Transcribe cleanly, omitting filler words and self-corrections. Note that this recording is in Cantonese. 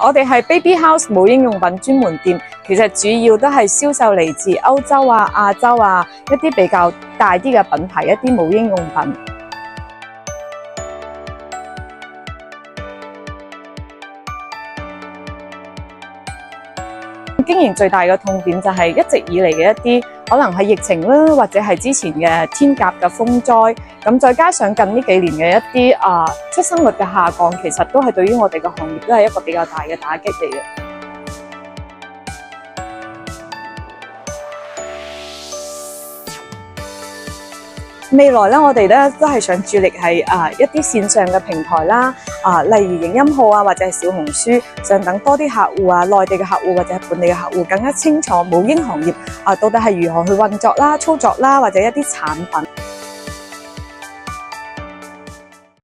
我哋係 Baby House 母嬰用品專門店，其實主要都係銷售嚟自歐洲啊、亞洲啊一啲比較大啲嘅品牌，一啲母嬰用品。經營最大嘅痛點就係一直以嚟嘅一啲可能係疫情啦，或者係之前嘅天鴿嘅風災，咁再加上近呢幾年嘅一啲出生率嘅下降，其實都係對於我哋嘅行業都係一個比較大嘅打擊嚟嘅。未來咧，我哋咧都係想致力係一啲線上嘅平台啦，例如影音號啊，或者係小紅書，想等多啲客戶啊，內地嘅客戶或者係本地嘅客戶更加清楚母嬰行業到底係如何去運作啦、操作啦，或者一啲產品。